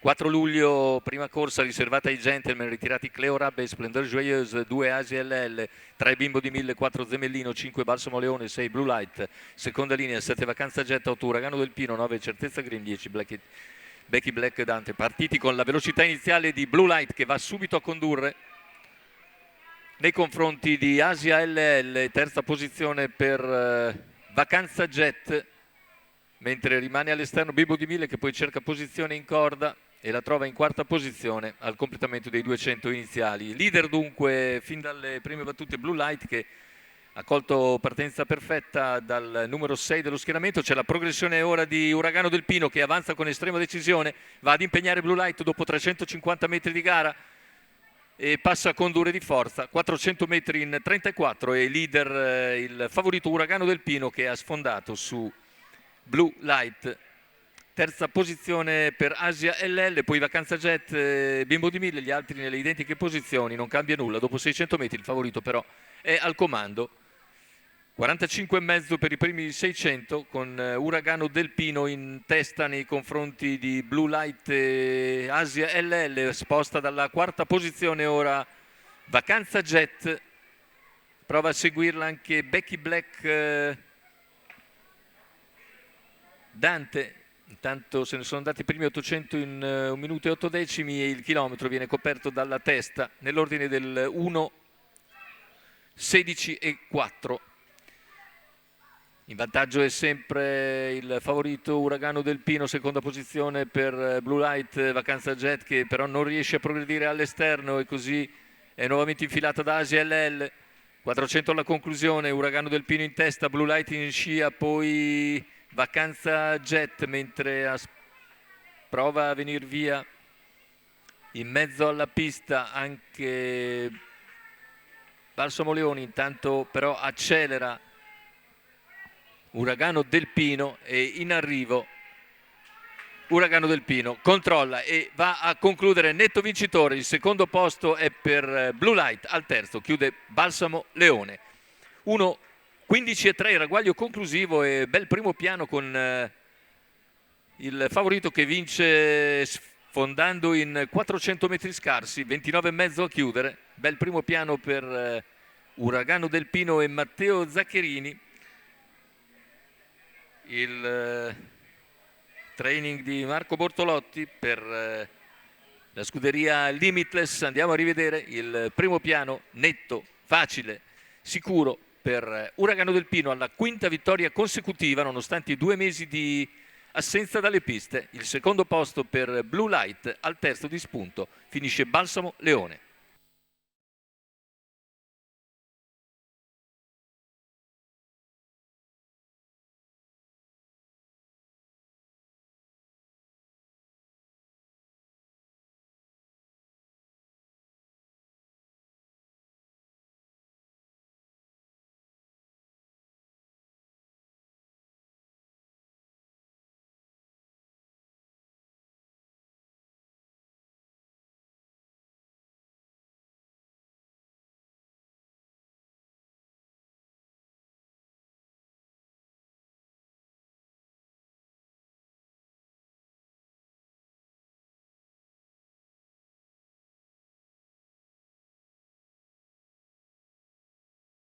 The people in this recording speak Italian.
4 luglio, prima corsa riservata ai gentleman, ritirati Cleo Rabbe e Splendeur Joyeuse, 2 Asia LL, 3 Bimbo di 1000, 4 Zemellino, 5 Balsamo Leone, 6 Blue Light, seconda linea, 7 Vacanza Jet, 8 Uragano del Pino, 9 Certezza Green, 10 Becky Black Dante. Partiti con la velocità iniziale di Blue Light che va subito a condurre nei confronti di Asia LL, terza posizione per Vacanza Jet, mentre rimane all'esterno Bimbo di 1000 che poi cerca posizione in corda e la trova in quarta posizione al completamento dei 200 iniziali. Leader dunque fin dalle prime battute Blue Light, che ha colto partenza perfetta dal numero 6 dello schieramento. C'è la progressione ora di Uragano del Pino che avanza con estrema decisione, va ad impegnare Blue Light dopo 350 metri di gara e passa a condurre di forza. 400 metri in 34 e leader il favorito Uragano del Pino che ha sfondato su Blue Light. Terza posizione per Asia LL, poi Vacanza Jet, Bimbo di 1000, gli altri nelle identiche posizioni, non cambia nulla. Dopo 600 metri il favorito però è al comando. 45,5 per i primi 600 con Uragano del Pino in testa nei confronti di Blue Light e Asia LL. Sposta dalla quarta posizione ora Vacanza Jet, prova a seguirla anche Becky Black Dante. Intanto se ne sono andati i primi 800 in 1 minuto e 8 decimi e il chilometro viene coperto dalla testa nell'ordine del 1, 16 e 4. In vantaggio è sempre il favorito Uragano del Pino, seconda posizione per Blue Light, Vacanza Jet che però non riesce a progredire all'esterno e così è nuovamente infilata da Asia LL. 400 alla conclusione, Uragano del Pino in testa, Blue Light in scia, poi Vacanza Jet mentre prova a venire via in mezzo alla pista anche Balsamo Leone. Intanto però accelera Uragano del Pino e in arrivo Uragano del Pino controlla e va a concludere netto vincitore. Il secondo posto è per Blue Light, al terzo chiude Balsamo Leone. 1:15,3 il ragguaglio conclusivo e bel primo piano con il favorito che vince sfondando in 400 metri scarsi, 29,5 a chiudere. Bel primo piano per Uragano del Pino e Matteo Zaccherini. Il training di Marco Bortolotti per la scuderia Limitless. Andiamo a rivedere il primo piano netto, facile, sicuro per Uragano del Pino alla quinta vittoria consecutiva nonostante i 2 mesi di assenza dalle piste. Il secondo posto per Blue Light, al terzo di spunto finisce Balsamo Leone.